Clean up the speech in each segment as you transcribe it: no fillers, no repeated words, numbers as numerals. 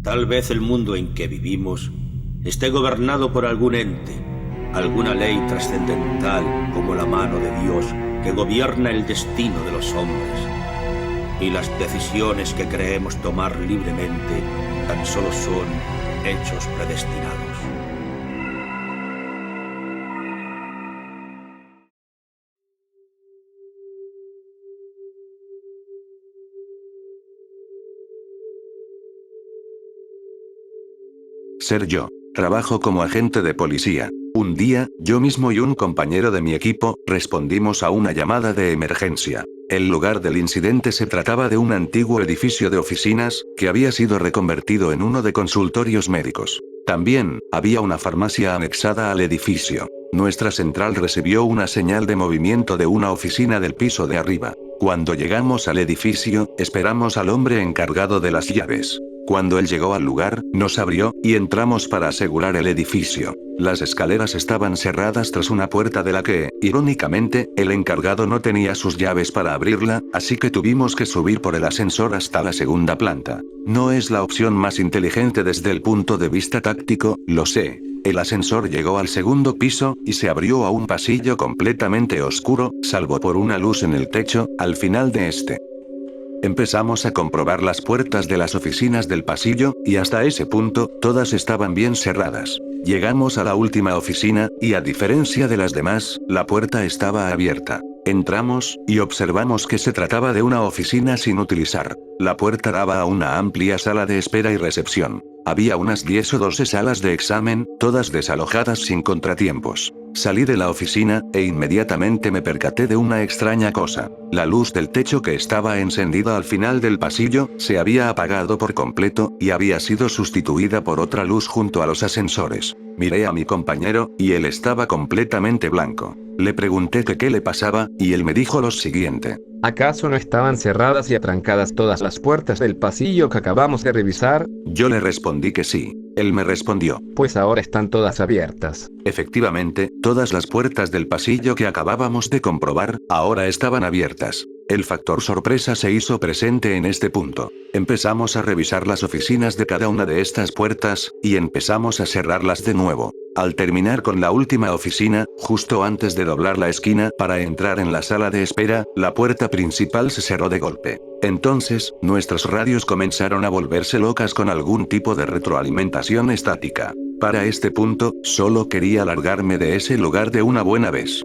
Tal vez el mundo en que vivimos esté gobernado por algún ente, alguna ley trascendental como la mano de Dios que gobierna el destino de los hombres. Y las decisiones que creemos tomar libremente tan solo son hechos predestinados. Ser yo. Trabajo como agente de policía. Un día, yo mismo y un compañero de mi equipo, respondimos a una llamada de emergencia. El lugar del incidente se trataba de un antiguo edificio de oficinas, que había sido reconvertido en uno de consultorios médicos. También, había una farmacia anexada al edificio. Nuestra central recibió una señal de movimiento de una oficina del piso de arriba. Cuando llegamos al edificio, esperamos al hombre encargado de las llaves. Cuando él llegó al lugar, nos abrió, y entramos para asegurar el edificio. Las escaleras estaban cerradas tras una puerta de la que, irónicamente, el encargado no tenía sus llaves para abrirla, así que tuvimos que subir por el ascensor hasta la segunda planta. No es la opción más inteligente desde el punto de vista táctico, lo sé. El ascensor llegó al segundo piso, y se abrió a un pasillo completamente oscuro, salvo por una luz en el techo, al final de este. Empezamos a comprobar las puertas de las oficinas del pasillo, y hasta ese punto, todas estaban bien cerradas. Llegamos a la última oficina, y a diferencia de las demás, la puerta estaba abierta. Entramos, y observamos que se trataba de una oficina sin utilizar. La puerta daba a una amplia sala de espera y recepción. Había unas 10 o 12 salas de examen, todas desalojadas sin contratiempos. Salí de la oficina, e inmediatamente me percaté de una extraña cosa. La luz del techo que estaba encendida al final del pasillo, se había apagado por completo, y había sido sustituida por otra luz junto a los ascensores. Miré a mi compañero, y él estaba completamente blanco. Le pregunté que qué le pasaba, y él me dijo lo siguiente. ¿Acaso no estaban cerradas y atrancadas todas las puertas del pasillo que acabamos de revisar? Yo le respondí que sí. Él me respondió. Pues ahora están todas abiertas. Efectivamente, todas las puertas del pasillo que acabábamos de comprobar, ahora estaban abiertas. El factor sorpresa se hizo presente en este punto. Empezamos a revisar las oficinas de cada una de estas puertas, y empezamos a cerrarlas de nuevo. Al terminar con la última oficina, justo antes de doblar la esquina para entrar en la sala de espera, la puerta principal se cerró de golpe. Entonces, nuestras radios comenzaron a volverse locas con algún tipo de retroalimentación estática. Para este punto, solo quería largarme de ese lugar de una buena vez.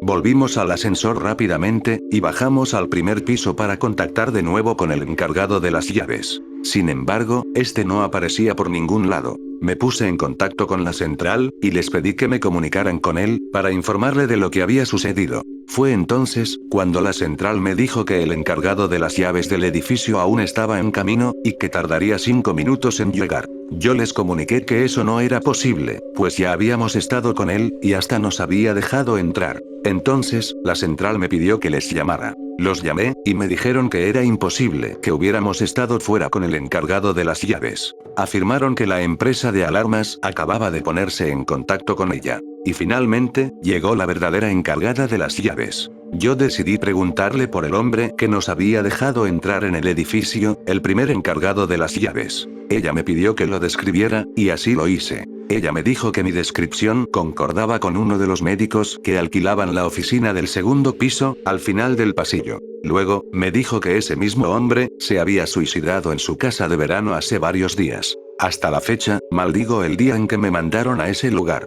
Volvimos al ascensor rápidamente, y bajamos al primer piso para contactar de nuevo con el encargado de las llaves. Sin embargo, este no aparecía por ningún lado. Me puse en contacto con la central, y les pedí que me comunicaran con él, para informarle de lo que había sucedido. Fue entonces, cuando la central me dijo que el encargado de las llaves del edificio aún estaba en camino, y que tardaría 5 minutos en llegar. Yo les comuniqué que eso no era posible, pues ya habíamos estado con él, y hasta nos había dejado entrar. Entonces, la central me pidió que les llamara. Los llamé, y me dijeron que era imposible que hubiéramos estado fuera con el encargado de las llaves. Afirmaron que la empresa de alarmas acababa de ponerse en contacto con ella. Y finalmente, llegó la verdadera encargada de las llaves. Yo decidí preguntarle por el hombre que nos había dejado entrar en el edificio, el primer encargado de las llaves. Ella me pidió que lo describiera, y así lo hice. Ella me dijo que mi descripción concordaba con uno de los médicos que alquilaban la oficina del segundo piso, al final del pasillo. Luego, me dijo que ese mismo hombre se había suicidado en su casa de verano hace varios días. Hasta la fecha, maldigo el día en que me mandaron a ese lugar.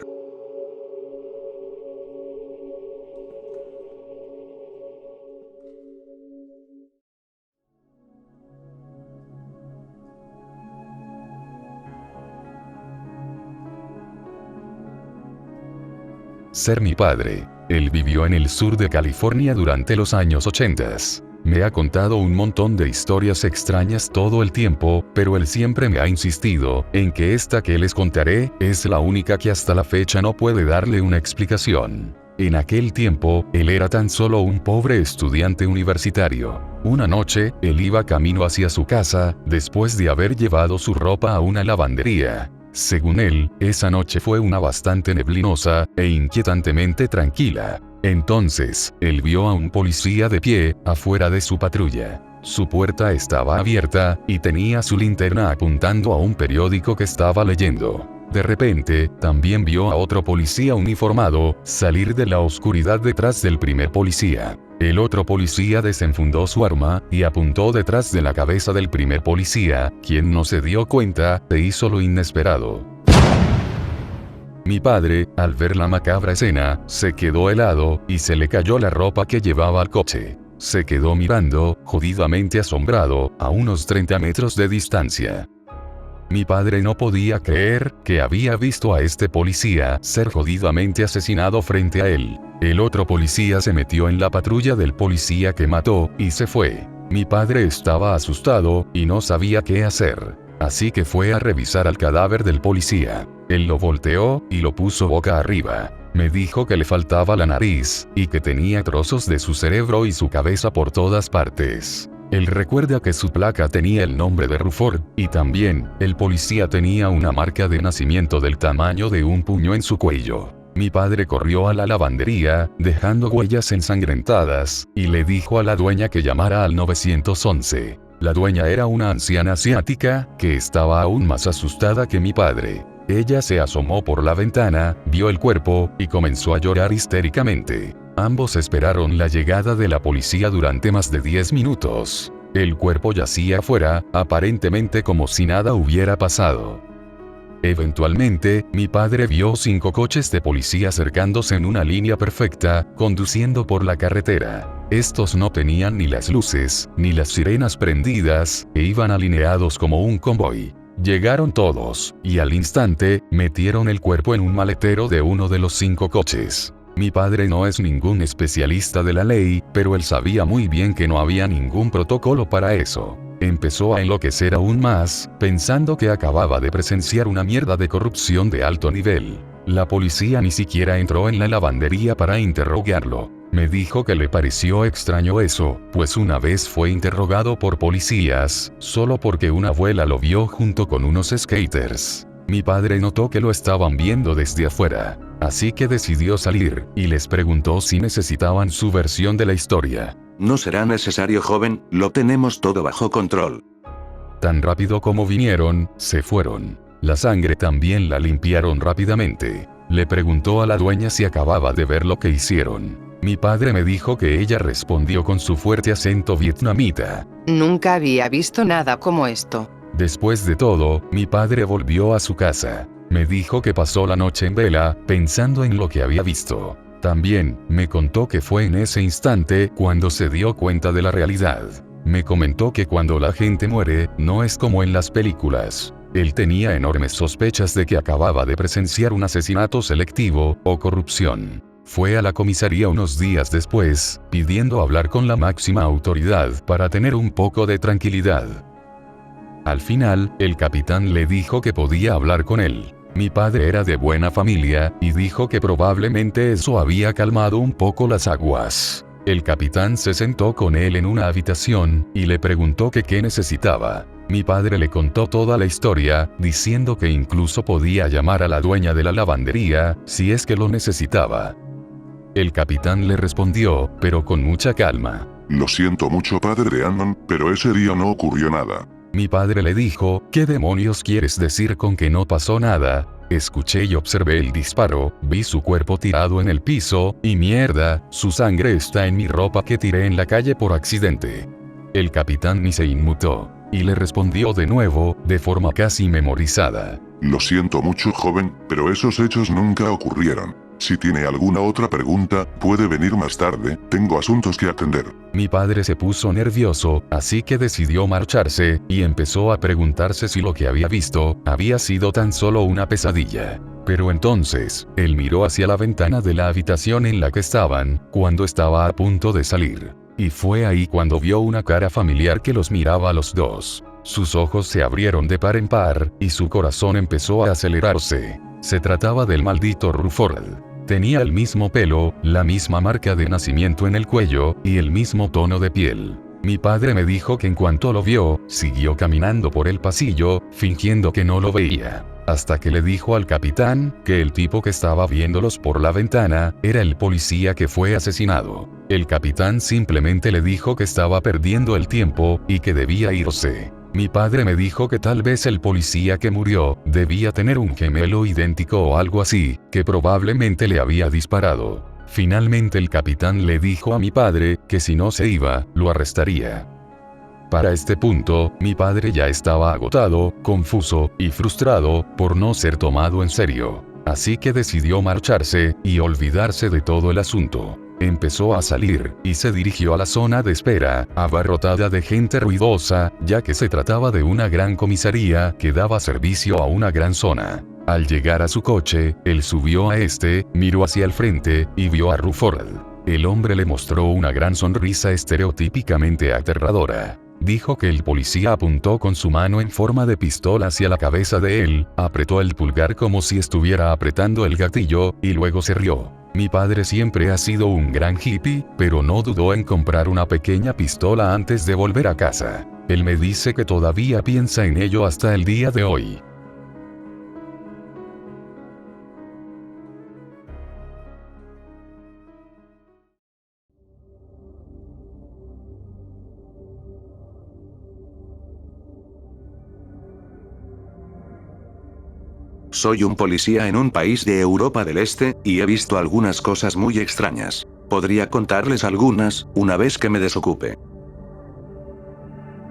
Ser mi padre. Él vivió en el sur de California durante los años 80. Me ha contado un montón de historias extrañas todo el tiempo, pero él siempre me ha insistido en que esta que les contaré es la única que hasta la fecha no puede darle una explicación. En aquel tiempo, él era tan solo un pobre estudiante universitario. Una noche, él iba camino hacia su casa, después de haber llevado su ropa a una lavandería. Según él, esa noche fue una bastante neblinosa, e inquietantemente tranquila. Entonces, él vio a un policía de pie, afuera de su patrulla. Su puerta estaba abierta, y tenía su linterna apuntando a un periódico que estaba leyendo. De repente, también vio a otro policía uniformado salir de la oscuridad detrás del primer policía. El otro policía desenfundó su arma y apuntó detrás de la cabeza del primer policía, quien no se dio cuenta e hizo lo inesperado. Mi padre, al ver la macabra escena, se quedó helado y se le cayó la ropa que llevaba al coche. Se quedó mirando, jodidamente asombrado, a unos 30 metros de distancia. Mi padre no podía creer que había visto a este policía ser jodidamente asesinado frente a él. El otro policía se metió en la patrulla del policía que mató y se fue. Mi padre estaba asustado y no sabía qué hacer. Así que fue a revisar al cadáver del policía. Él lo volteó y lo puso boca arriba. Me dijo que le faltaba la nariz y que tenía trozos de su cerebro y su cabeza por todas partes. Él recuerda que su placa tenía el nombre de Ruford, y también, el policía tenía una marca de nacimiento del tamaño de un puño en su cuello. Mi padre corrió a la lavandería, dejando huellas ensangrentadas, y le dijo a la dueña que llamara al 911. La dueña era una anciana asiática, que estaba aún más asustada que mi padre. Ella se asomó por la ventana, vio el cuerpo, y comenzó a llorar histéricamente. Ambos esperaron la llegada de la policía durante más de 10 minutos. El cuerpo yacía afuera, aparentemente como si nada hubiera pasado. Eventualmente, mi padre vio 5 coches de policía acercándose en una línea perfecta, conduciendo por la carretera. Estos no tenían ni las luces, ni las sirenas prendidas, e iban alineados como un convoy. Llegaron todos, y al instante, metieron el cuerpo en un maletero de uno de los 5 coches. Mi padre no es ningún especialista de la ley, pero él sabía muy bien que no había ningún protocolo para eso. Empezó a enloquecer aún más, pensando que acababa de presenciar una mierda de corrupción de alto nivel. La policía ni siquiera entró en la lavandería para interrogarlo. Me dijo que le pareció extraño eso, pues una vez fue interrogado por policías, solo porque una abuela lo vio junto con unos skaters. Mi padre notó que lo estaban viendo desde afuera, así que decidió salir, y les preguntó si necesitaban su versión de la historia. No será necesario, joven, lo tenemos todo bajo control. Tan rápido como vinieron, se fueron. La sangre también la limpiaron rápidamente. Le preguntó a la dueña si acababa de ver lo que hicieron. Mi padre me dijo que ella respondió con su fuerte acento vietnamita. Nunca había visto nada como esto. Después de todo, mi padre volvió a su casa. Me dijo que pasó la noche en vela, pensando en lo que había visto. También, me contó que fue en ese instante cuando se dio cuenta de la realidad. Me comentó que cuando la gente muere, no es como en las películas. Él tenía enormes sospechas de que acababa de presenciar un asesinato selectivo, o corrupción. Fue a la comisaría unos días después, pidiendo hablar con la máxima autoridad para tener un poco de tranquilidad. Al final, el capitán le dijo que podía hablar con él. Mi padre era de buena familia, y dijo que probablemente eso había calmado un poco las aguas. El capitán se sentó con él en una habitación, y le preguntó que qué necesitaba. Mi padre le contó toda la historia, diciendo que incluso podía llamar a la dueña de la lavandería, si es que lo necesitaba. El capitán le respondió, pero con mucha calma. Lo siento mucho, padre Andon, pero ese día no ocurrió nada. Mi padre le dijo, ¿qué demonios quieres decir con que no pasó nada? Escuché y observé el disparo, vi su cuerpo tirado en el piso, y mierda, su sangre está en mi ropa que tiré en la calle por accidente. El capitán ni se inmutó, y le respondió de nuevo, de forma casi memorizada. Lo siento mucho, joven, pero esos hechos nunca ocurrieron. Si tiene alguna otra pregunta, puede venir más tarde, tengo asuntos que atender. Mi padre se puso nervioso, así que decidió marcharse, y empezó a preguntarse si lo que había visto había sido tan solo una pesadilla. Pero entonces, él miró hacia la ventana de la habitación en la que estaban, cuando estaba a punto de salir. Y fue ahí cuando vio una cara familiar que los miraba a los dos. Sus ojos se abrieron de par en par, y su corazón empezó a acelerarse. Se trataba del maldito Ruford. Tenía el mismo pelo, la misma marca de nacimiento en el cuello, y el mismo tono de piel. Mi padre me dijo que en cuanto lo vio, siguió caminando por el pasillo, fingiendo que no lo veía. hasta que le dijo al capitán que el tipo que estaba viéndolos por la ventana era el policía que fue asesinado. El capitán simplemente le dijo que estaba perdiendo el tiempo y que debía irse. Mi padre me dijo que tal vez el policía que murió debía tener un gemelo idéntico o algo así, que probablemente le había disparado. Finalmente el capitán le dijo a mi padre que si no se iba, lo arrestaría. Para este punto, mi padre ya estaba agotado, confuso y frustrado por no ser tomado en serio. Así que decidió marcharse y olvidarse de todo el asunto. Empezó a salir y se dirigió a la zona de espera, abarrotada de gente ruidosa, ya que se trataba de una gran comisaría que daba servicio a una gran zona. Al llegar a su coche, él subió a este, miró hacia el frente y vio a Rutherford. El hombre le mostró una gran sonrisa estereotípicamente aterradora. Dijo que el policía apuntó con su mano en forma de pistola hacia la cabeza de él, apretó el pulgar como si estuviera apretando el gatillo, y luego se rió. Mi padre siempre ha sido un gran hippie, pero no dudó en comprar una pequeña pistola antes de volver a casa. Él me dice que todavía piensa en ello hasta el día de hoy. Soy un policía en un país de Europa del Este, y he visto algunas cosas muy extrañas. Podría contarles algunas, una vez que me desocupe.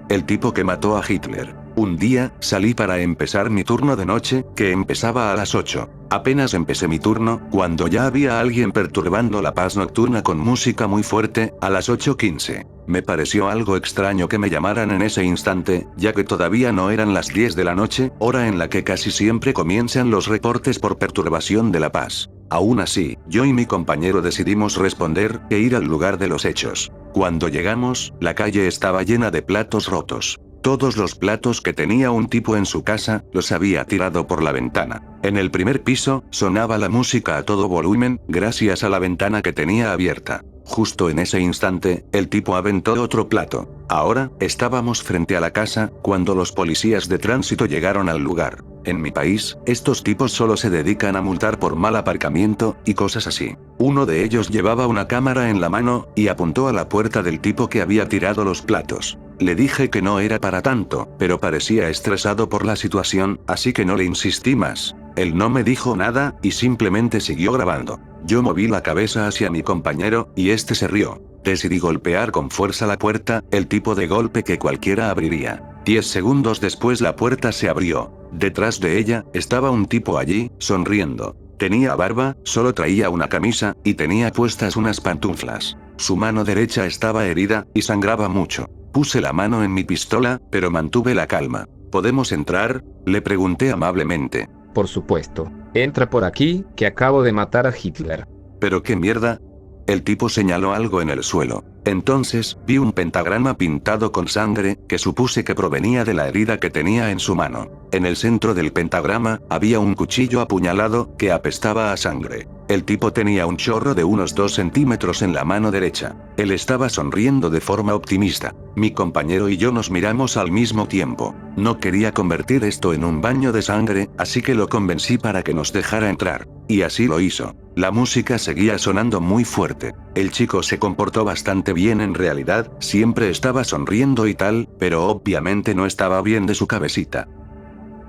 El tipo que mató a Hitler. Un día, salí para empezar mi turno de noche, que empezaba a las 8. Apenas empecé mi turno, cuando ya había alguien perturbando la paz nocturna con música muy fuerte, a las 8:15. Me pareció algo extraño que me llamaran en ese instante, ya que todavía no eran las 10 de la noche, hora en la que casi siempre comienzan los reportes por perturbación de la paz. Aún así, yo y mi compañero decidimos responder e ir al lugar de los hechos. Cuando llegamos, la calle estaba llena de platos rotos. Todos los platos que tenía un tipo en su casa, los había tirado por la ventana. En el primer piso, sonaba la música a todo volumen, gracias a la ventana que tenía abierta. Justo en ese instante, el tipo aventó otro plato. Ahora, estábamos frente a la casa, cuando los policías de tránsito llegaron al lugar. En mi país, estos tipos solo se dedican a multar por mal aparcamiento, y cosas así. Uno de ellos llevaba una cámara en la mano, y apuntó a la puerta del tipo que había tirado los platos. Le dije que no era para tanto, pero parecía estresado por la situación, así que no le insistí más. Él no me dijo nada, y simplemente siguió grabando. Yo moví la cabeza hacia mi compañero, y este se rió. Decidí golpear con fuerza la puerta, el tipo de golpe que cualquiera abriría. 10 segundos después la puerta se abrió. Detrás de ella, estaba un tipo allí, sonriendo. Tenía barba, solo traía una camisa, y tenía puestas unas pantuflas. Su mano derecha estaba herida, y sangraba mucho. Puse la mano en mi pistola, pero mantuve la calma. ¿Podemos entrar?, le pregunté amablemente. Por supuesto. Entra por aquí, que acabo de matar a Hitler. ¿Pero qué mierda? El tipo señaló algo en el suelo. Entonces, vi un pentagrama pintado con sangre, que supuse que provenía de la herida que tenía en su mano. En el centro del pentagrama, había un cuchillo apuñalado, que apestaba a sangre. El tipo tenía un chorro de unos 2 centímetros en la mano derecha. Él estaba sonriendo de forma optimista. Mi compañero y yo nos miramos al mismo tiempo. No quería convertir esto en un baño de sangre, así que lo convencí para que nos dejara entrar. Y así lo hizo. La música seguía sonando muy fuerte. El chico se comportó bastante bien en realidad, siempre estaba sonriendo y tal, pero obviamente no estaba bien de su cabecita.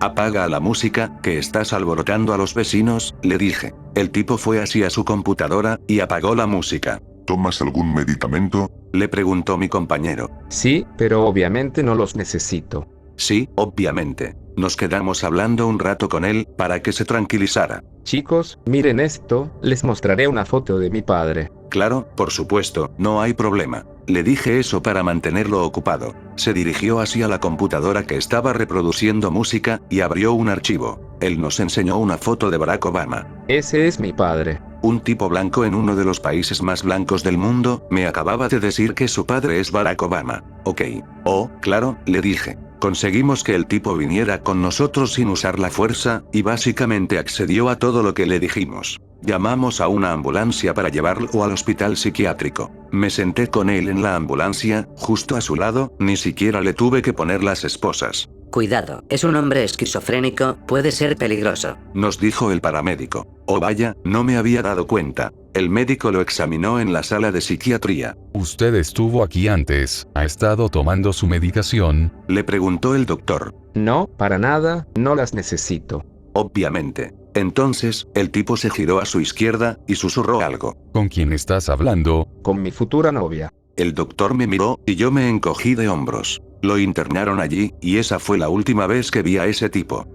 Apaga la música, que estás alborotando a los vecinos, le dije. El tipo fue hacia su computadora, y apagó la música. ¿Tomas algún medicamento?, le preguntó mi compañero. Sí, pero obviamente no los necesito. Sí, obviamente. Nos quedamos hablando un rato con él, para que se tranquilizara. Chicos, miren esto, les mostraré una foto de mi padre. Claro, por supuesto, no hay problema. Le dije eso para mantenerlo ocupado. Se dirigió hacia la computadora que estaba reproduciendo música, y abrió un archivo. Él nos enseñó una foto de Barack Obama. Ese es mi padre. Un tipo blanco en uno de los países más blancos del mundo, me acababa de decir que su padre es Barack Obama. Ok. Oh, claro, le dije. Conseguimos que el tipo viniera con nosotros sin usar la fuerza, y básicamente accedió a todo lo que le dijimos. Llamamos a una ambulancia para llevarlo al hospital psiquiátrico. Me senté con él en la ambulancia, justo a su lado, ni siquiera le tuve que poner las esposas. Cuidado, es un hombre esquizofrénico, puede ser peligroso. Nos dijo el paramédico. Oh vaya, no me había dado cuenta. El médico lo examinó en la sala de psiquiatría. ¿Usted estuvo aquí antes? ¿Ha estado tomando su medicación? Le preguntó el doctor. No, para nada, no las necesito. Obviamente. Entonces, el tipo se giró a su izquierda, y susurró algo. ¿Con quién estás hablando? Con mi futura novia. El doctor me miró, y yo me encogí de hombros. Lo internaron allí, y esa fue la última vez que vi a ese tipo.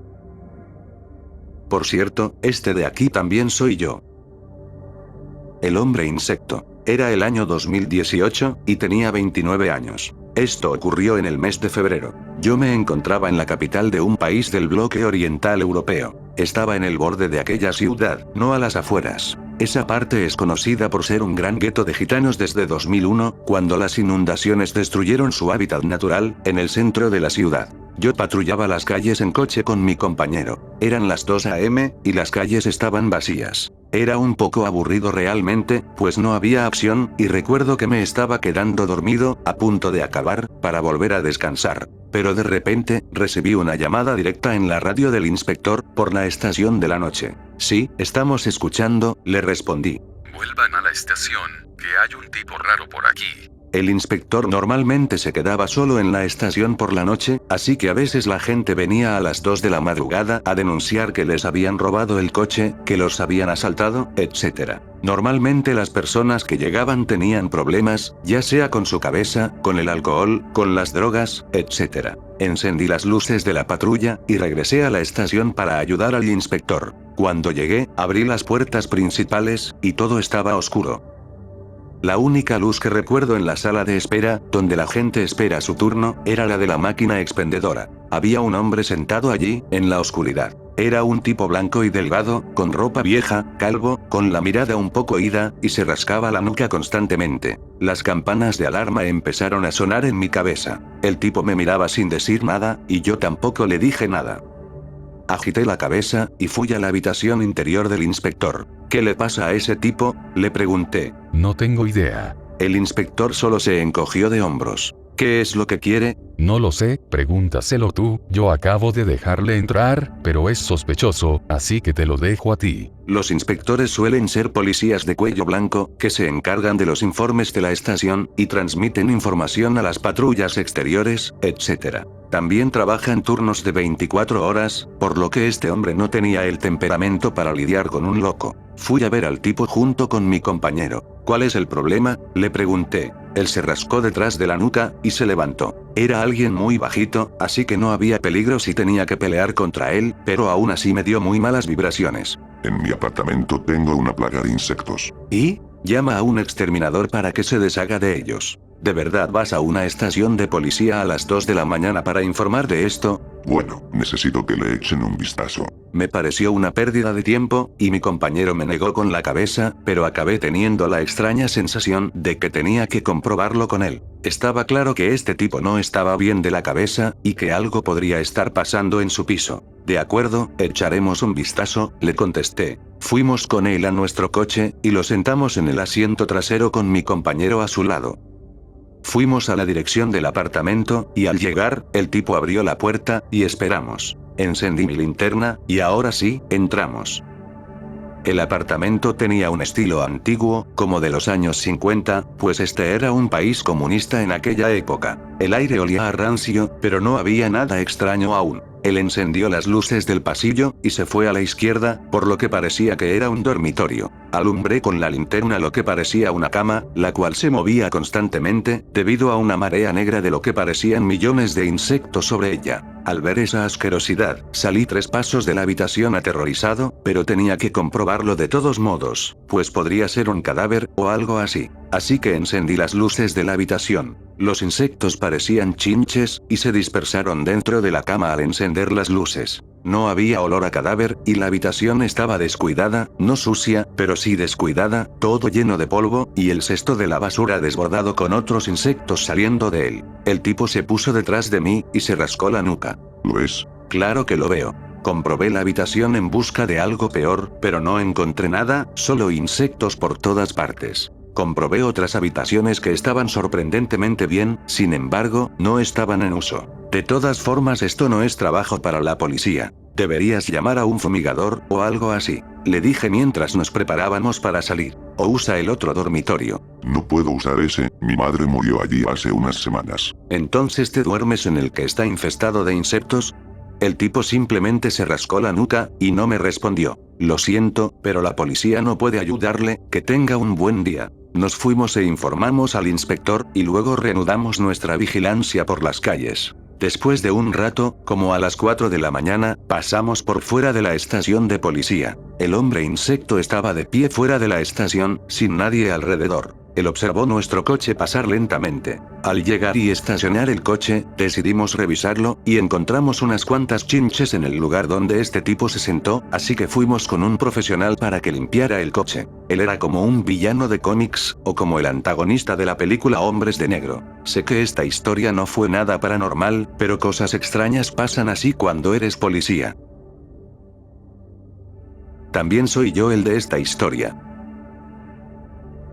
Por cierto, este de aquí también soy yo. El hombre insecto. Era el año 2018, y tenía 29 años. Esto ocurrió en el mes de febrero. Yo me encontraba en la capital de un país del bloque oriental europeo. Estaba en el borde de aquella ciudad, no a las afueras. Esa parte es conocida por ser un gran gueto de gitanos desde 2001, cuando las inundaciones destruyeron su hábitat natural, en el centro de la ciudad. Yo patrullaba las calles en coche con mi compañero. Eran las 2 a.m., y las calles estaban vacías. Era un poco aburrido realmente, pues no había acción, y recuerdo que me estaba quedando dormido, a punto de acabar, para volver a descansar. Pero de repente, recibí una llamada directa en la radio del inspector, por la estación de la noche. Sí, estamos escuchando, le respondí. Vuelvan a la estación, que hay un tipo raro por aquí. El inspector normalmente se quedaba solo en la estación por la noche, así que a veces la gente venía a las 2 de la madrugada a denunciar que les habían robado el coche, que los habían asaltado, etc. Normalmente las personas que llegaban tenían problemas, ya sea con su cabeza, con el alcohol, con las drogas, etc. Encendí las luces de la patrulla, y regresé a la estación para ayudar al inspector. Cuando llegué, abrí las puertas principales, y todo estaba oscuro. La única luz que recuerdo en la sala de espera, donde la gente espera su turno, era la de la máquina expendedora. Había un hombre sentado allí, en la oscuridad. Era un tipo blanco y delgado, con ropa vieja, calvo, con la mirada un poco ida, y se rascaba la nuca constantemente. Las campanas de alarma empezaron a sonar en mi cabeza. El tipo me miraba sin decir nada, y yo tampoco le dije nada. Agité la cabeza, y fui a la habitación interior del inspector. ¿Qué le pasa a ese tipo?, le pregunté. No tengo idea. El inspector solo se encogió de hombros. ¿Qué es lo que quiere? No lo sé, pregúntaselo tú, yo acabo de dejarle entrar, pero es sospechoso, así que te lo dejo a ti. Los inspectores suelen ser policías de cuello blanco, que se encargan de los informes de la estación, y transmiten información a las patrullas exteriores, etc. También trabajan turnos de 24 horas, por lo que este hombre no tenía el temperamento para lidiar con un loco. Fui a ver al tipo junto con mi compañero. ¿Cuál es el problema?, le pregunté. Él se rascó detrás de la nuca, y se levantó. Era alguien muy bajito, así que no había peligro si tenía que pelear contra él, pero aún así me dio muy malas vibraciones. En mi apartamento tengo una plaga de insectos. ¿Y? Llama a un exterminador para que se deshaga de ellos. ¿De verdad vas a una estación de policía a las 2 de la mañana para informar de esto? Bueno, necesito que le echen un vistazo. Me pareció una pérdida de tiempo, y mi compañero me negó con la cabeza, pero acabé teniendo la extraña sensación de que tenía que comprobarlo con él. Estaba claro que este tipo no estaba bien de la cabeza, y que algo podría estar pasando en su piso. De acuerdo, echaremos un vistazo, le contesté. Fuimos con él a nuestro coche, y lo sentamos en el asiento trasero con mi compañero a su lado. Fuimos a la dirección del apartamento, y al llegar, el tipo abrió la puerta, y esperamos. Encendí mi linterna, y ahora sí, entramos. El apartamento tenía un estilo antiguo, como de los años 50, pues este era un país comunista en aquella época. El aire olía a rancio, pero no había nada extraño aún. Él encendió las luces del pasillo, y se fue a la izquierda, por lo que parecía que era un dormitorio. Alumbré con la linterna lo que parecía una cama, la cual se movía constantemente, debido a una marea negra de lo que parecían millones de insectos sobre ella. Al ver esa asquerosidad, salí 3 pasos de la habitación aterrorizado, pero tenía que comprobarlo de todos modos, pues podría ser un cadáver, o algo así. Así que encendí las luces de la habitación. Los insectos parecían chinches, y se dispersaron dentro de la cama al encender las luces. No había olor a cadáver, y la habitación estaba descuidada, no sucia, pero sí descuidada, todo lleno de polvo, y el cesto de la basura desbordado con otros insectos saliendo de él. El tipo se puso detrás de mí, y se rascó la nuca. ¿Lo ves? Claro que lo veo. Comprobé la habitación en busca de algo peor, pero no encontré nada, solo insectos por todas partes. Comprobé otras habitaciones que estaban sorprendentemente bien, sin embargo, no estaban en uso. De todas formas, esto no es trabajo para la policía. Deberías llamar a un fumigador, o algo así. Le dije mientras nos preparábamos para salir. O usa el otro dormitorio. No puedo usar ese, mi madre murió allí hace unas semanas. ¿Entonces te duermes en el que está infestado de insectos? El tipo simplemente se rascó la nuca, y no me respondió. Lo siento, pero la policía no puede ayudarle, que tenga un buen día. Nos fuimos e informamos al inspector, y luego reanudamos nuestra vigilancia por las calles. Después de un rato, como a las 4 de la mañana, pasamos por fuera de la estación de policía. El hombre insecto estaba de pie fuera de la estación, sin nadie alrededor. Él observó nuestro coche pasar lentamente. Al llegar y estacionar el coche, decidimos revisarlo, y encontramos unas cuantas chinches en el lugar donde este tipo se sentó, así que fuimos con un profesional para que limpiara el coche. Él era como un villano de cómics, o como el antagonista de la película Hombres de Negro. Sé que esta historia no fue nada paranormal, pero cosas extrañas pasan así cuando eres policía. También soy yo el de esta historia.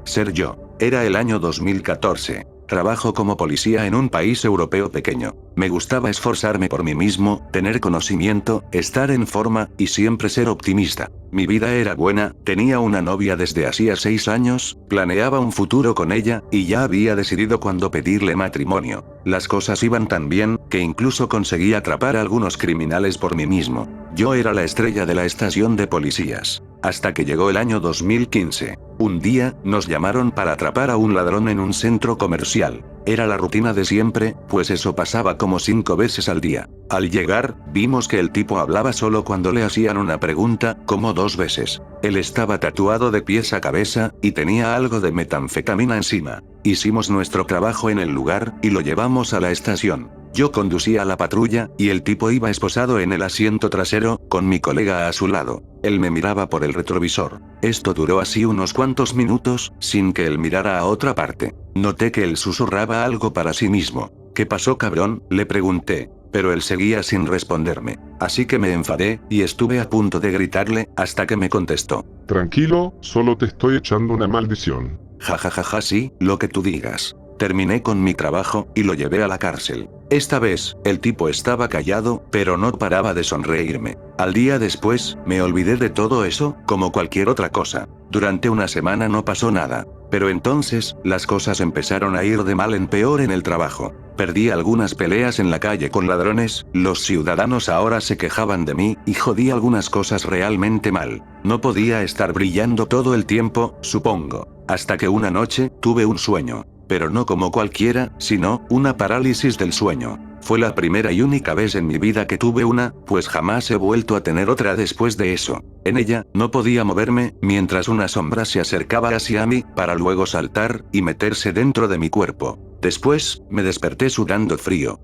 Ser yo. Era el año 2014. Trabajo como policía en un país europeo pequeño. Me gustaba esforzarme por mí mismo, tener conocimiento, estar en forma, y siempre ser optimista. Mi vida era buena, tenía una novia desde hacía 6 años, planeaba un futuro con ella, y ya había decidido cuándo pedirle matrimonio. Las cosas iban tan bien, que incluso conseguí atrapar a algunos criminales por mí mismo. Yo era la estrella de la estación de policías. Hasta que llegó el año 2015. Un día, nos llamaron para atrapar a un ladrón en un centro comercial. Era la rutina de siempre, pues eso pasaba como 5 veces al día. Al llegar, vimos que el tipo hablaba solo cuando le hacían una pregunta, como 2 veces. Él estaba tatuado de pies a cabeza, y tenía algo de metanfetamina encima. Hicimos nuestro trabajo en el lugar, y lo llevamos a la estación. Yo conducía la patrulla, y el tipo iba esposado en el asiento trasero, con mi colega a su lado. Él me miraba por el retrovisor. Esto duró así unos cuantos minutos, sin que él mirara a otra parte. Noté que él susurraba algo para sí mismo. ¿Qué pasó, cabrón?, le pregunté. Pero él seguía sin responderme. Así que me enfadé, y estuve a punto de gritarle, hasta que me contestó. Tranquilo, solo te estoy echando una maldición. Ja, sí, lo que tú digas. Terminé con mi trabajo, y lo llevé a la cárcel. Esta vez, el tipo estaba callado, pero no paraba de sonreírme. Al día después, me olvidé de todo eso, como cualquier otra cosa. Durante una semana no pasó nada. Pero entonces, las cosas empezaron a ir de mal en peor en el trabajo. Perdí algunas peleas en la calle con ladrones, los ciudadanos ahora se quejaban de mí, y jodí algunas cosas realmente mal. No podía estar brillando todo el tiempo, supongo. Hasta que una noche, tuve un sueño. Pero no como cualquiera, sino, una parálisis del sueño. Fue la primera y única vez en mi vida que tuve una, pues jamás he vuelto a tener otra después de eso. En ella, no podía moverme, mientras una sombra se acercaba hacia mí, para luego saltar, y meterse dentro de mi cuerpo. Después, me desperté sudando frío.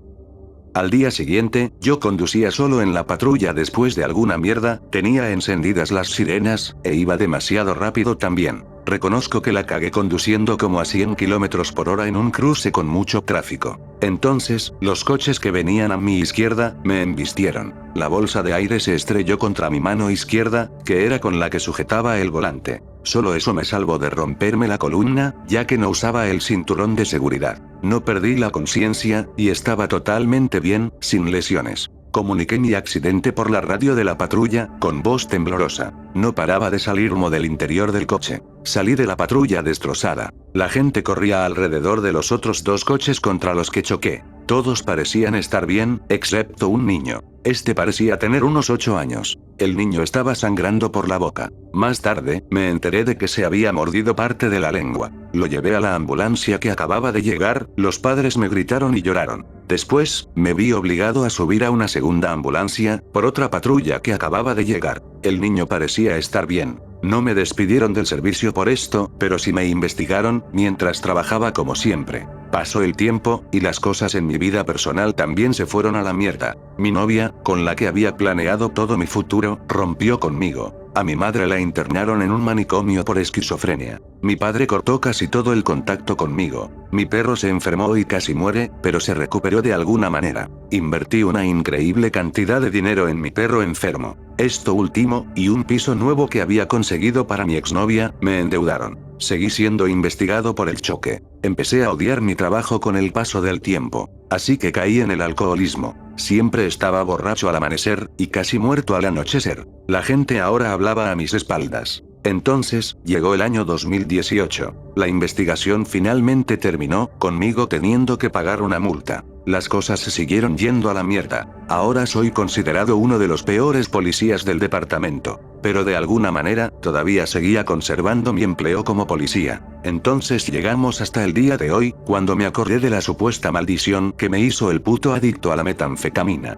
Al día siguiente, yo conducía solo en la patrulla después de alguna mierda, tenía encendidas las sirenas, e iba demasiado rápido también. Reconozco que la cagué conduciendo como a 100 km/h en un cruce con mucho tráfico. Entonces, los coches que venían a mi izquierda, me embistieron. La bolsa de aire se estrelló contra mi mano izquierda, que era con la que sujetaba el volante. Solo eso me salvó de romperme la columna, ya que no usaba el cinturón de seguridad. No perdí la conciencia, y estaba totalmente bien, sin lesiones. Comuniqué mi accidente por la radio de la patrulla, con voz temblorosa. No paraba de salir humo del interior del coche. Salí de la patrulla destrozada. La gente corría alrededor de los otros 2 coches contra los que choqué. Todos parecían estar bien, excepto un niño. Este parecía tener unos 8 años. El niño estaba sangrando por la boca. Más tarde, me enteré de que se había mordido parte de la lengua. Lo llevé a la ambulancia que acababa de llegar, los padres me gritaron y lloraron. Después, me vi obligado a subir a una segunda ambulancia, por otra patrulla que acababa de llegar. El niño parecía estar bien. No me despidieron del servicio por esto, pero sí me investigaron, mientras trabajaba como siempre. Pasó el tiempo, y las cosas en mi vida personal también se fueron a la mierda. Mi novia, con la que había planeado todo mi futuro, rompió conmigo. A mi madre la internaron en un manicomio por esquizofrenia. Mi padre cortó casi todo el contacto conmigo. Mi perro se enfermó y casi muere, pero se recuperó de alguna manera. Invertí una increíble cantidad de dinero en mi perro enfermo. Esto último, y un piso nuevo que había conseguido para mi exnovia, me endeudaron. Seguí siendo investigado por el choque. Empecé a odiar mi trabajo con el paso del tiempo. Así que caí en el alcoholismo. Siempre estaba borracho al amanecer, y casi muerto al anochecer. La gente ahora hablaba a mis espaldas. Entonces, llegó el año 2018. La investigación finalmente terminó, conmigo teniendo que pagar una multa. Las cosas se siguieron yendo a la mierda. Ahora soy considerado uno de los peores policías del departamento. Pero de alguna manera, todavía seguía conservando mi empleo como policía. Entonces llegamos hasta el día de hoy, cuando me acordé de la supuesta maldición que me hizo el puto adicto a la metanfetamina.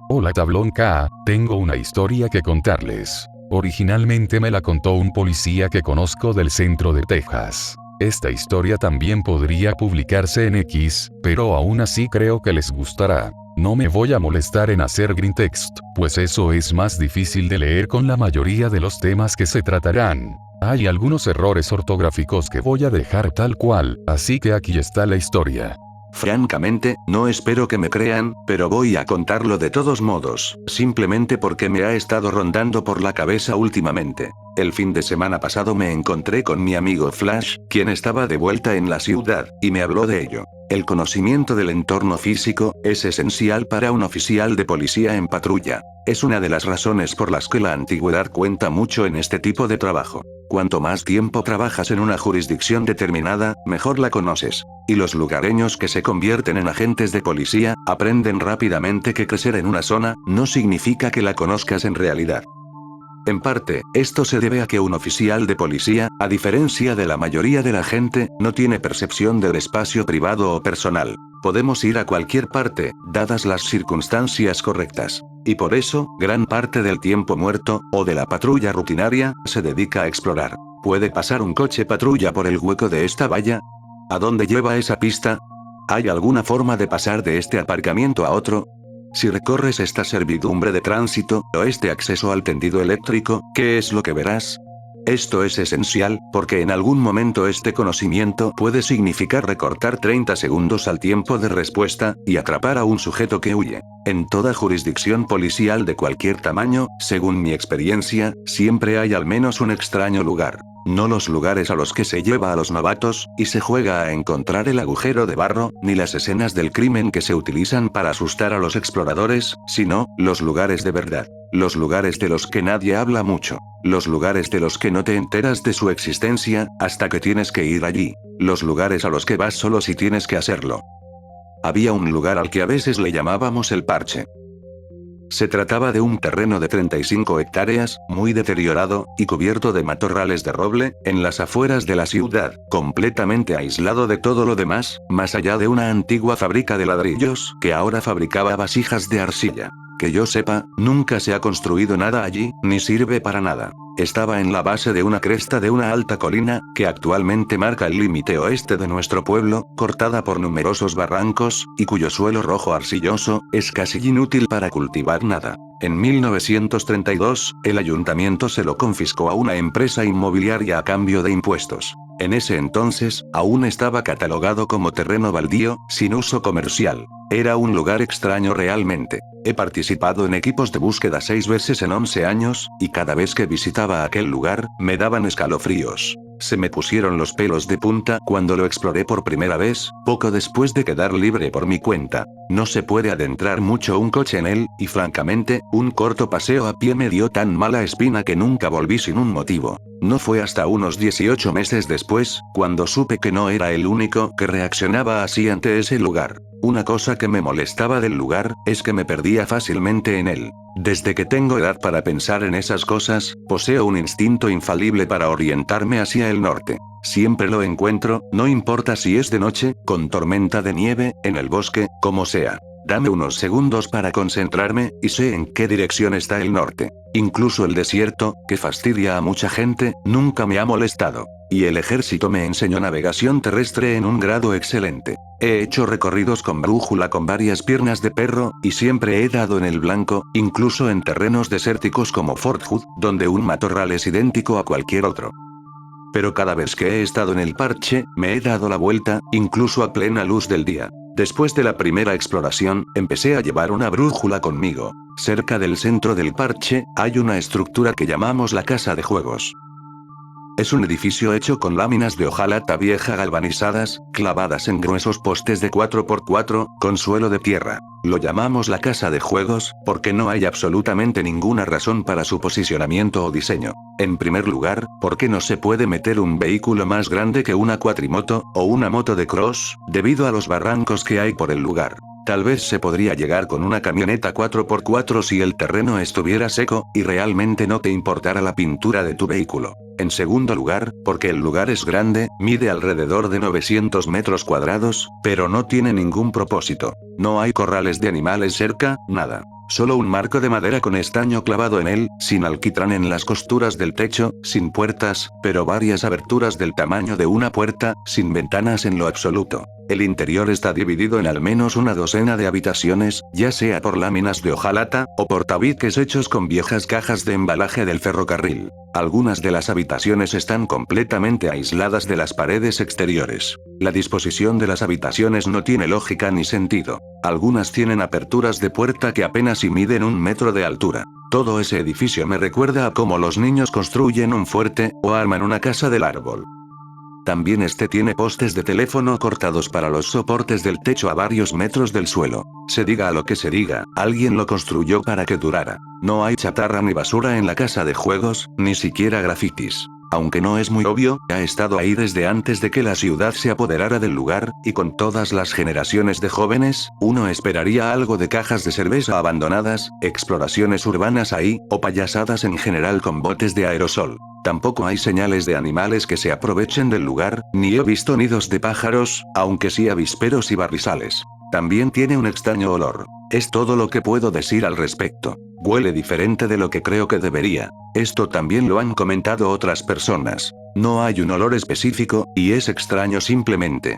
Hola Tablón K, tengo una historia que contarles. Originalmente me la contó un policía que conozco del centro de Texas. Esta historia también podría publicarse en X, pero aún así creo que les gustará. No me voy a molestar en hacer green text, pues eso es más difícil de leer con la mayoría de los temas que se tratarán. Hay algunos errores ortográficos que voy a dejar tal cual, así que aquí está la historia. Francamente, no espero que me crean, pero voy a contarlo de todos modos, simplemente porque me ha estado rondando por la cabeza últimamente. El fin de semana pasado me encontré con mi amigo Flash, quien estaba de vuelta en la ciudad, y me habló de ello. El conocimiento del entorno físico es esencial para un oficial de policía en patrulla. Es una de las razones por las que la antigüedad cuenta mucho en este tipo de trabajo. Cuanto más tiempo trabajas en una jurisdicción determinada, mejor la conoces. Y los lugareños que se convierten en agentes de policía, aprenden rápidamente que crecer en una zona, no significa que la conozcas en realidad. En parte, esto se debe a que un oficial de policía, a diferencia de la mayoría de la gente, no tiene percepción del espacio privado o personal. Podemos ir a cualquier parte, dadas las circunstancias correctas. Y por eso, gran parte del tiempo muerto, o de la patrulla rutinaria, se dedica a explorar. ¿Puede pasar un coche patrulla por el hueco de esta valla? ¿A dónde lleva esa pista? ¿Hay alguna forma de pasar de este aparcamiento a otro? Si recorres esta servidumbre de tránsito, o este acceso al tendido eléctrico, ¿qué es lo que verás? Esto es esencial, porque en algún momento este conocimiento puede significar recortar 30 segundos al tiempo de respuesta, y atrapar a un sujeto que huye. En toda jurisdicción policial de cualquier tamaño, según mi experiencia, siempre hay al menos un extraño lugar. No los lugares a los que se lleva a los novatos, y se juega a encontrar el agujero de barro, ni las escenas del crimen que se utilizan para asustar a los exploradores, sino, los lugares de verdad. Los lugares de los que nadie habla mucho. Los lugares de los que no te enteras de su existencia, hasta que tienes que ir allí. Los lugares a los que vas solo si tienes que hacerlo. Había un lugar al que a veces le llamábamos el Parche. Se trataba de un terreno de 35 hectáreas, muy deteriorado, y cubierto de matorrales de roble, en las afueras de la ciudad, completamente aislado de todo lo demás, más allá de una antigua fábrica de ladrillos, que ahora fabricaba vasijas de arcilla. Que yo sepa, nunca se ha construido nada allí, ni sirve para nada. Estaba en la base de una cresta de una alta colina, que actualmente marca el límite oeste de nuestro pueblo, cortada por numerosos barrancos, y cuyo suelo rojo arcilloso, es casi inútil para cultivar nada. En 1932, el ayuntamiento se lo confiscó a una empresa inmobiliaria a cambio de impuestos. En ese entonces, aún estaba catalogado como terreno baldío, sin uso comercial. Era un lugar extraño realmente. He participado en equipos de búsqueda 6 veces en 11 años, y cada vez que visitaba aquel lugar, me daban escalofríos. Se me pusieron los pelos de punta cuando lo exploré por primera vez, poco después de quedar libre por mi cuenta. No se puede adentrar mucho un coche en él, y francamente, un corto paseo a pie me dio tan mala espina que nunca volví sin un motivo. No fue hasta unos 18 meses después, cuando supe que no era el único que reaccionaba así ante ese lugar. Una cosa que me molestaba del lugar, es que me perdía fácilmente en él. Desde que tengo edad para pensar en esas cosas, poseo un instinto infalible para orientarme hacia el norte. Siempre lo encuentro, no importa si es de noche, con tormenta de nieve, en el bosque, como sea. Dame unos segundos para concentrarme, y sé en qué dirección está el norte. Incluso el desierto, que fastidia a mucha gente, nunca me ha molestado. Y el ejército me enseñó navegación terrestre en un grado excelente. He hecho recorridos con brújula con varias piernas de perro, y siempre he dado en el blanco, incluso en terrenos desérticos como Fort Hood, donde un matorral es idéntico a cualquier otro. Pero cada vez que he estado en el parche, me he dado la vuelta, incluso a plena luz del día. Después de la primera exploración, empecé a llevar una brújula conmigo. Cerca del centro del parche, hay una estructura que llamamos la casa de juegos. Es un edificio hecho con láminas de hojalata vieja galvanizadas, clavadas en gruesos postes de 4x4, con suelo de tierra. Lo llamamos la casa de juegos, porque no hay absolutamente ninguna razón para su posicionamiento o diseño. En primer lugar, porque no se puede meter un vehículo más grande que una cuatrimoto, o una moto de cross, debido a los barrancos que hay por el lugar. Tal vez se podría llegar con una camioneta 4x4 si el terreno estuviera seco, y realmente no te importara la pintura de tu vehículo. En segundo lugar, porque el lugar es grande, mide alrededor de 900 metros cuadrados, pero no tiene ningún propósito. No hay corrales de animales cerca, nada. Solo un marco de madera con estaño clavado en él, sin alquitrán en las costuras del techo, sin puertas, pero varias aberturas del tamaño de una puerta, sin ventanas en lo absoluto. El interior está dividido en al menos una docena de habitaciones, ya sea por láminas de hojalata, o por tabiques hechos con viejas cajas de embalaje del ferrocarril. Algunas de las habitaciones están completamente aisladas de las paredes exteriores. La disposición de las habitaciones no tiene lógica ni sentido. Algunas tienen aperturas de puerta que apenas si miden 1 metro de altura. Todo ese edificio me recuerda a cómo los niños construyen un fuerte, o arman una casa del árbol. También este tiene postes de teléfono cortados para los soportes del techo a varios metros del suelo. Se diga lo que se diga, alguien lo construyó para que durara. No hay chatarra ni basura en la casa de juegos, ni siquiera grafitis. Aunque no es muy obvio, ha estado ahí desde antes de que la ciudad se apoderara del lugar, y con todas las generaciones de jóvenes, uno esperaría algo de cajas de cerveza abandonadas, exploraciones urbanas ahí, o payasadas en general con botes de aerosol. Tampoco hay señales de animales que se aprovechen del lugar, ni he visto nidos de pájaros, aunque sí avisperos y barrizales. También tiene un extraño olor. Es todo lo que puedo decir al respecto. Huele diferente de lo que creo que debería. Esto también lo han comentado otras personas. No hay un olor específico, y es extraño simplemente.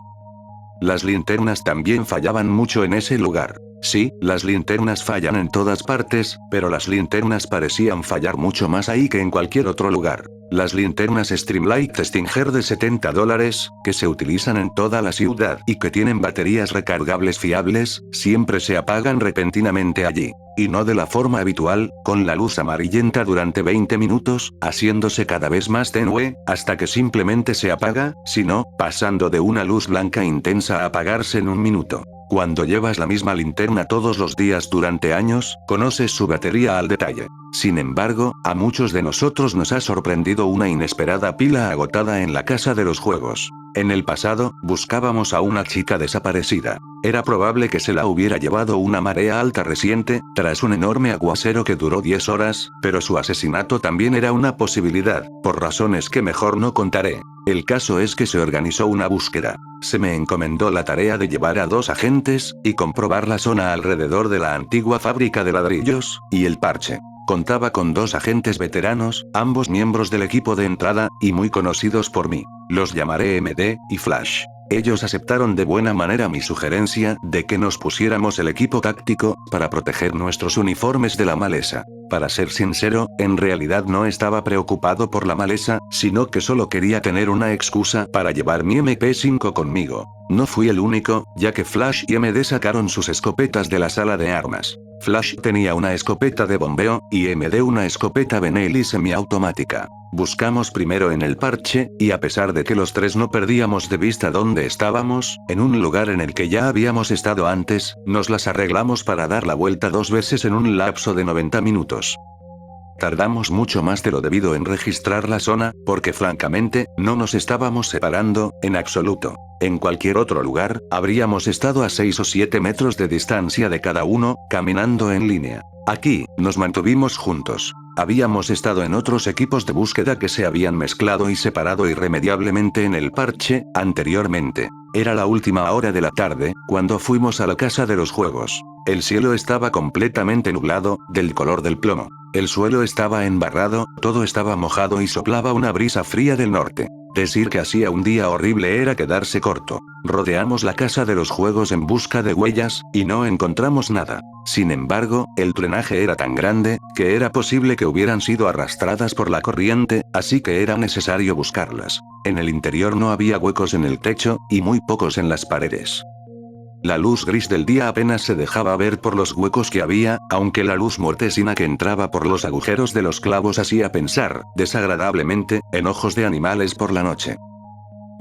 Las linternas también fallaban mucho en ese lugar. Sí, las linternas fallan en todas partes, pero las linternas parecían fallar mucho más ahí que en cualquier otro lugar. Las linternas Streamlight Stinger de $70, que se utilizan en toda la ciudad y que tienen baterías recargables fiables, siempre se apagan repentinamente allí. Y no de la forma habitual, con la luz amarillenta durante 20 minutos, haciéndose cada vez más tenue, hasta que simplemente se apaga, sino, pasando de una luz blanca intensa a apagarse en 1 minuto. Cuando llevas la misma linterna todos los días durante años, conoces su batería al detalle. Sin embargo, a muchos de nosotros nos ha sorprendido una inesperada pila agotada en la casa de los juegos. En el pasado, buscábamos a una chica desaparecida. Era probable que se la hubiera llevado una marea alta reciente, tras un enorme aguacero que duró 10 horas, pero su asesinato también era una posibilidad, por razones que mejor no contaré. El caso es que se organizó una búsqueda. Se me encomendó la tarea de llevar a 2 agentes, y comprobar la zona alrededor de la antigua fábrica de ladrillos, y el parche. Contaba con 2 agentes veteranos, ambos miembros del equipo de entrada, y muy conocidos por mí. Los llamaré MD y Flash. Ellos aceptaron de buena manera mi sugerencia de que nos pusiéramos el equipo táctico, para proteger nuestros uniformes de la maleza. Para ser sincero, en realidad no estaba preocupado por la maleza, sino que solo quería tener una excusa para llevar mi MP5 conmigo. No fui el único, ya que Flash y MD sacaron sus escopetas de la sala de armas. Flash tenía una escopeta de bombeo, y MD una escopeta Benelli semiautomática. Buscamos primero en el parche, y a pesar de que los 3 no perdíamos de vista dónde estábamos, en un lugar en el que ya habíamos estado antes, nos las arreglamos para dar la vuelta 2 veces en un lapso de 90 minutos. Tardamos mucho más de lo debido en registrar la zona, porque francamente, no nos estábamos separando, en absoluto. En cualquier otro lugar, habríamos estado a 6 o 7 metros de distancia de cada uno, caminando en línea. Aquí, nos mantuvimos juntos. Habíamos estado en otros equipos de búsqueda que se habían mezclado y separado irremediablemente en el parche, anteriormente. Era la última hora de la tarde, cuando fuimos a la casa de los juegos. El cielo estaba completamente nublado, del color del plomo. El suelo estaba embarrado, todo estaba mojado y soplaba una brisa fría del norte. Decir que hacía un día horrible era quedarse corto. Rodeamos la casa de los juegos en busca de huellas, y no encontramos nada. Sin embargo, el drenaje era tan grande, que era posible que hubieran sido arrastradas por la corriente, así que era necesario buscarlas. En el interior no había huecos en el techo, y muy pocos en las paredes. La luz gris del día apenas se dejaba ver por los huecos que había, aunque la luz mortecina que entraba por los agujeros de los clavos hacía pensar, desagradablemente, en ojos de animales por la noche.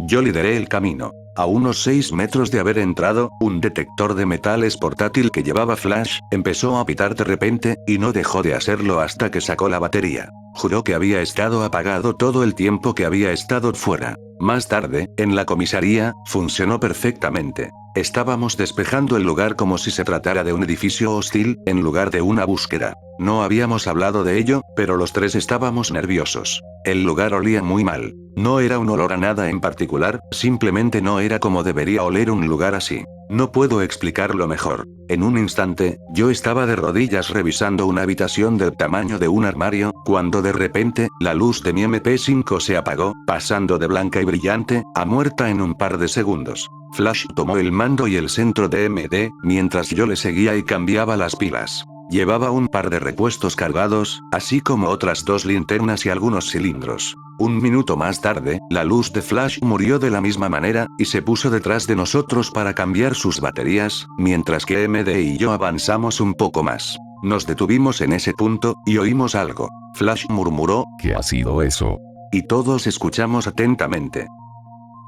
Yo lideré el camino. A unos 6 metros de haber entrado, un detector de metales portátil que llevaba flash, empezó a pitar de repente, y no dejó de hacerlo hasta que sacó la batería. Juró que había estado apagado todo el tiempo que había estado fuera. Más tarde, en la comisaría, funcionó perfectamente. Estábamos despejando el lugar como si se tratara de un edificio hostil, en lugar de una búsqueda. No habíamos hablado de ello, pero los tres estábamos nerviosos. El lugar olía muy mal. No era un olor a nada en particular, simplemente no era como debería oler un lugar así. No puedo explicarlo mejor. En un instante, yo estaba de rodillas revisando una habitación del tamaño de un armario, cuando de repente, la luz de mi MP5 se apagó, pasando de blanca y brillante, a muerta en un par de segundos. Flash tomó el mando y el centro de MD, mientras yo le seguía y cambiaba las pilas. Llevaba un par de repuestos cargados, así como otras 2 linternas y algunos cilindros. Un minuto más tarde, la luz de Flash murió de la misma manera, y se puso detrás de nosotros para cambiar sus baterías, mientras que MD y yo avanzamos un poco más. Nos detuvimos en ese punto, y oímos algo. Flash murmuró, ¿qué ha sido eso? Y todos escuchamos atentamente.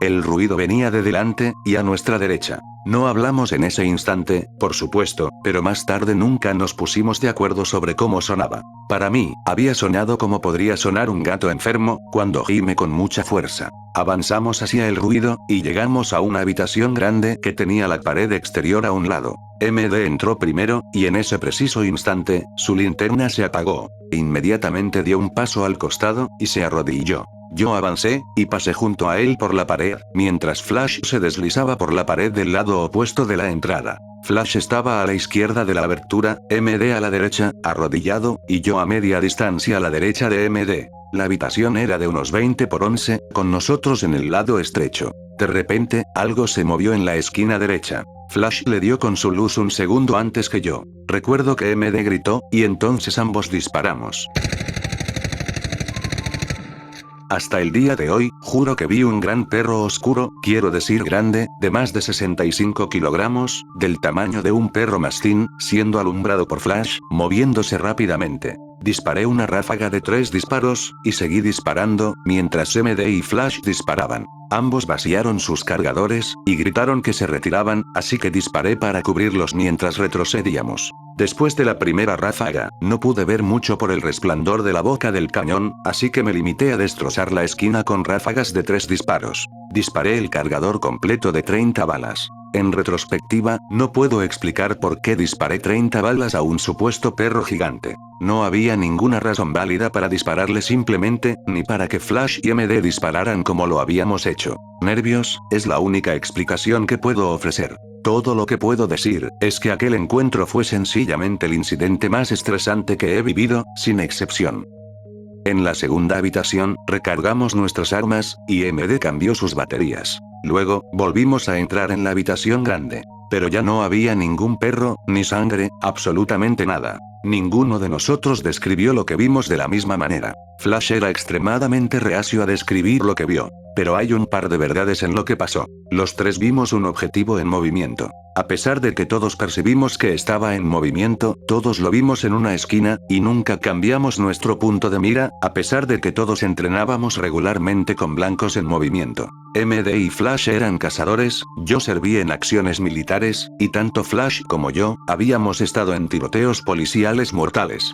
El ruido venía de delante, y a nuestra derecha. No hablamos en ese instante, por supuesto, pero más tarde nunca nos pusimos de acuerdo sobre cómo sonaba. Para mí, había sonado como podría sonar un gato enfermo, cuando gime con mucha fuerza. Avanzamos hacia el ruido, y llegamos a una habitación grande que tenía la pared exterior a un lado. MD entró primero, y en ese preciso instante, su linterna se apagó. Inmediatamente dio un paso al costado, y se arrodilló. Yo avancé, y pasé junto a él por la pared, mientras Flash se deslizaba por la pared del lado opuesto de la entrada. Flash estaba a la izquierda de la abertura, MD a la derecha, arrodillado, y yo a media distancia a la derecha de MD. La habitación era de unos 20 por 11, con nosotros en el lado estrecho. De repente, algo se movió en la esquina derecha. Flash le dio con su luz un segundo antes que yo. Recuerdo que MD gritó, y entonces ambos disparamos. Hasta el día de hoy, juro que vi un gran perro oscuro, quiero decir grande, de más de 65 kilogramos, del tamaño de un perro mastín, siendo alumbrado por Flash, moviéndose rápidamente. Disparé una ráfaga de 3 disparos, y seguí disparando, mientras MD y Flash disparaban. Ambos vaciaron sus cargadores, y gritaron que se retiraban, así que disparé para cubrirlos mientras retrocedíamos. Después de la primera ráfaga, no pude ver mucho por el resplandor de la boca del cañón, así que me limité a destrozar la esquina con ráfagas de 3 disparos. Disparé el cargador completo de 30 balas. En retrospectiva, no puedo explicar por qué disparé 30 balas a un supuesto perro gigante. No había ninguna razón válida para dispararle simplemente, ni para que Flash y MD dispararan como lo habíamos hecho. Nervios, es la única explicación que puedo ofrecer. Todo lo que puedo decir, es que aquel encuentro fue sencillamente el incidente más estresante que he vivido, sin excepción. En la segunda habitación, recargamos nuestras armas, y MD cambió sus baterías. Luego, volvimos a entrar en la habitación grande. Pero ya no había ningún perro, ni sangre, absolutamente nada. Ninguno de nosotros describió lo que vimos de la misma manera. Flash era extremadamente reacio a describir lo que vio. Pero hay un par de verdades en lo que pasó. Los tres vimos un objetivo en movimiento. A pesar de que todos percibimos que estaba en movimiento, todos lo vimos en una esquina, y nunca cambiamos nuestro punto de mira, a pesar de que todos entrenábamos regularmente con blancos en movimiento. MD y Flash eran cazadores, yo serví en acciones militares, y tanto Flash como yo, habíamos estado en tiroteos policiales mortales.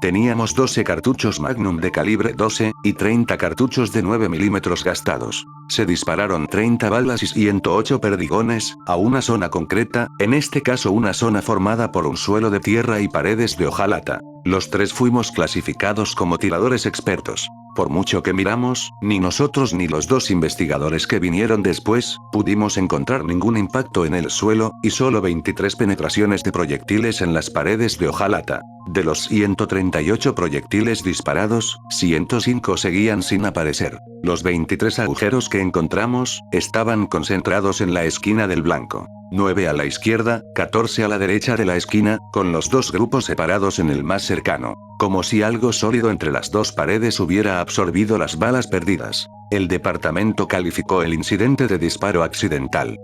Teníamos 12 cartuchos Magnum de calibre 12, y 30 cartuchos de 9 milímetros gastados. Se dispararon 30 balas y 108 perdigones, a una zona concreta, en este caso una zona formada por un suelo de tierra y paredes de hojalata. Los tres fuimos clasificados como tiradores expertos. Por mucho que miramos, ni nosotros ni los dos investigadores que vinieron después, pudimos encontrar ningún impacto en el suelo, y solo 23 penetraciones de proyectiles en las paredes de hojalata. De los 138 proyectiles disparados, 105 seguían sin aparecer. Los 23 agujeros que encontramos, estaban concentrados en la esquina del blanco. 9 a la izquierda, 14 a la derecha de la esquina, con los dos grupos separados en el más cercano. Como si algo sólido entre las dos paredes hubiera absorbido las balas perdidas. El departamento calificó el incidente de disparo accidental.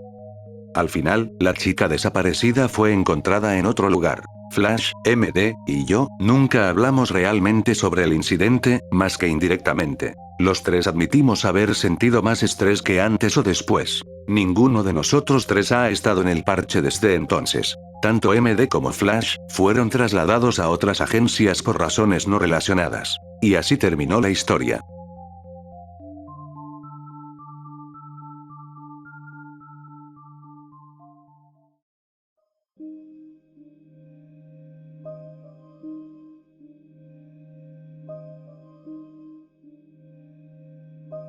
Al final, la chica desaparecida fue encontrada en otro lugar. Flash, MD, y yo, nunca hablamos realmente sobre el incidente, más que indirectamente. Los tres admitimos haber sentido más estrés que antes o después. Ninguno de nosotros tres ha estado en el parche desde entonces. Tanto MD como Flash, fueron trasladados a otras agencias por razones no relacionadas. Y así terminó la historia.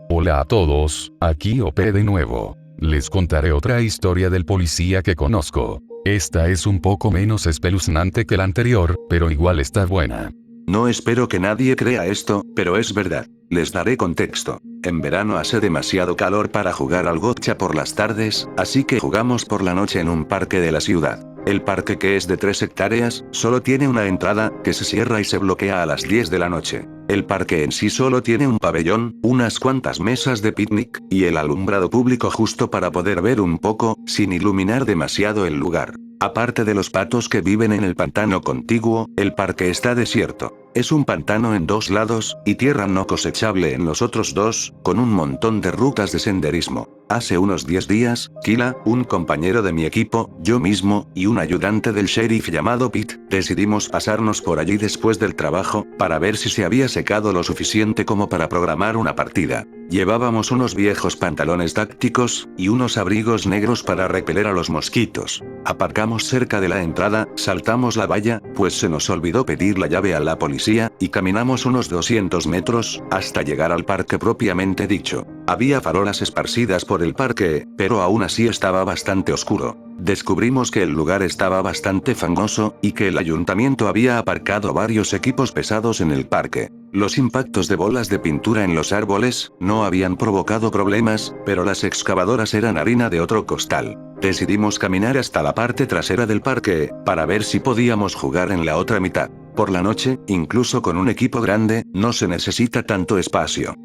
Hola a todos, aquí OP de nuevo. Les contaré otra historia del policía que conozco. Esta es un poco menos espeluznante que la anterior, pero igual está buena. No espero que nadie crea esto, pero es verdad. Les daré contexto. En verano hace demasiado calor para jugar al gotcha por las tardes, así que jugamos por la noche en un parque de la ciudad. El parque, que es de 3 hectáreas, solo tiene una entrada, que se cierra y se bloquea a las 10 de la noche. El parque en sí solo tiene un pabellón, unas cuantas mesas de picnic, y el alumbrado público justo para poder ver un poco, sin iluminar demasiado el lugar. Aparte de los patos que viven en el pantano contiguo, el parque está desierto. Es un pantano en 2 lados, y tierra no cosechable en los otros 2, con un montón de rutas de senderismo. Hace unos 10 días, Kila, un compañero de mi equipo, yo mismo, y un ayudante del sheriff llamado Pete, decidimos pasarnos por allí después del trabajo, para ver si se había secado lo suficiente como para programar una partida. Llevábamos unos viejos pantalones tácticos, y unos abrigos negros para repeler a los mosquitos. Aparcamos cerca de la entrada, saltamos la valla, pues se nos olvidó pedir la llave a la policía, y caminamos unos 200 metros, hasta llegar al parque propiamente dicho. Había farolas esparcidas por el parque, pero aún así estaba bastante oscuro. Descubrimos que el lugar estaba bastante fangoso, y que el ayuntamiento había aparcado varios equipos pesados en el parque. Los impactos de bolas de pintura en los árboles no habían provocado problemas, pero las excavadoras eran harina de otro costal. Decidimos caminar hasta la parte trasera del parque, para ver si podíamos jugar en la otra mitad. Por la noche, incluso con un equipo grande, no se necesita tanto espacio.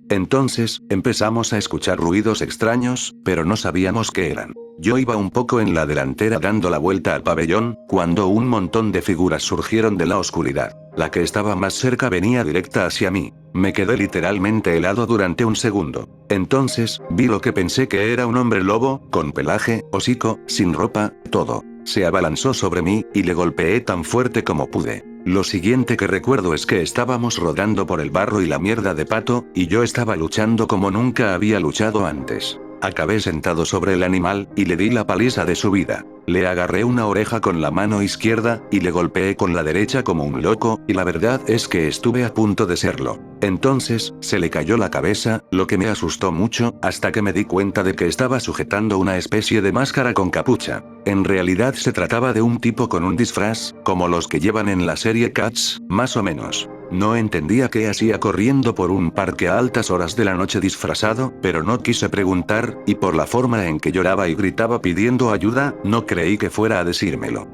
Entonces, empezamos a escuchar ruidos extraños, pero no sabíamos qué eran. Yo iba un poco en la delantera dando la vuelta al pabellón, cuando un montón de figuras surgieron de la oscuridad. La que estaba más cerca venía directa hacia mí. Me quedé literalmente helado durante un segundo. Entonces, vi lo que pensé que era un hombre lobo, con pelaje, hocico, sin ropa, todo. Se abalanzó sobre mí, y le golpeé tan fuerte como pude. Lo siguiente que recuerdo es que estábamos rodando por el barro y la mierda de pato, y yo estaba luchando como nunca había luchado antes. Acabé sentado sobre el animal, y le di la paliza de su vida. Le agarré una oreja con la mano izquierda, y le golpeé con la derecha como un loco, y la verdad es que estuve a punto de serlo. Entonces, se le cayó la cabeza, lo que me asustó mucho, hasta que me di cuenta de que estaba sujetando una especie de máscara con capucha. En realidad se trataba de un tipo con un disfraz, como los que llevan en la serie Cats, más o menos. No entendía qué hacía corriendo por un parque a altas horas de la noche disfrazado, pero no quise preguntar, y por la forma en que lloraba y gritaba pidiendo ayuda, no creí que fuera a decírmelo.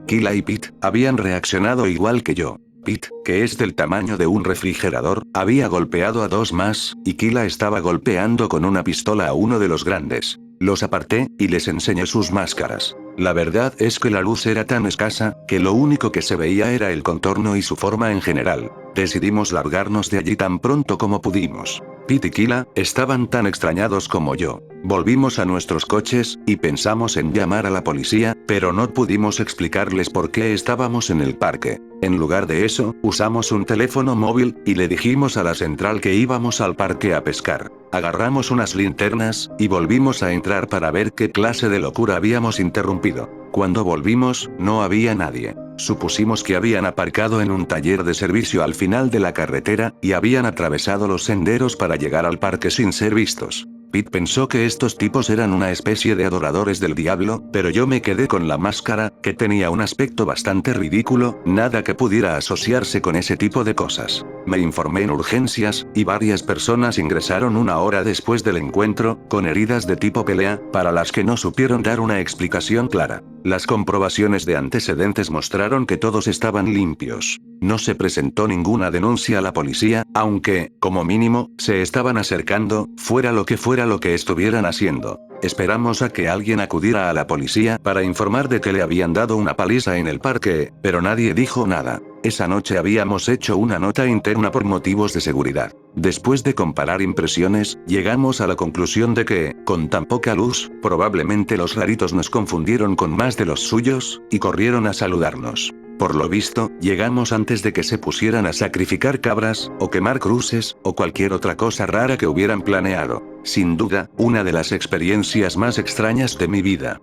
Kila y Pete habían reaccionado igual que yo. Pete, que es del tamaño de un refrigerador, había golpeado a 2 más, y Kila estaba golpeando con una pistola a uno de los grandes. Los aparté, y les enseñé sus máscaras. La verdad es que la luz era tan escasa, que lo único que se veía era el contorno y su forma en general. Decidimos largarnos de allí tan pronto como pudimos. Pete y Kila estaban tan extrañados como yo. Volvimos a nuestros coches, y pensamos en llamar a la policía, pero no pudimos explicarles por qué estábamos en el parque. En lugar de eso, usamos un teléfono móvil, y le dijimos a la central que íbamos al parque a pescar. Agarramos unas linternas, y volvimos a entrar para ver qué clase de locura habíamos interrumpido. Cuando volvimos, no había nadie. Supusimos que habían aparcado en un taller de servicio al final de la carretera, y habían atravesado los senderos para llegar al parque sin ser vistos. Pete pensó que estos tipos eran una especie de adoradores del diablo, pero yo me quedé con la máscara, que tenía un aspecto bastante ridículo, nada que pudiera asociarse con ese tipo de cosas. Me informé en urgencias, y varias personas ingresaron 1 hora después del encuentro, con heridas de tipo pelea, para las que no supieron dar una explicación clara. Las comprobaciones de antecedentes mostraron que todos estaban limpios. No se presentó ninguna denuncia a la policía, aunque, como mínimo, se estaban acercando, fuera lo que estuvieran haciendo. Esperamos a que alguien acudiera a la policía para informar de que le habían dado una paliza en el parque, pero nadie dijo nada. Esa noche habíamos hecho una nota interna por motivos de seguridad. Después de comparar impresiones, llegamos a la conclusión de que, con tan poca luz, probablemente los raritos nos confundieron con más de los suyos, y corrieron a saludarnos. Por lo visto, llegamos antes de que se pusieran a sacrificar cabras, o quemar cruces, o cualquier otra cosa rara que hubieran planeado. Sin duda, una de las experiencias más extrañas de mi vida.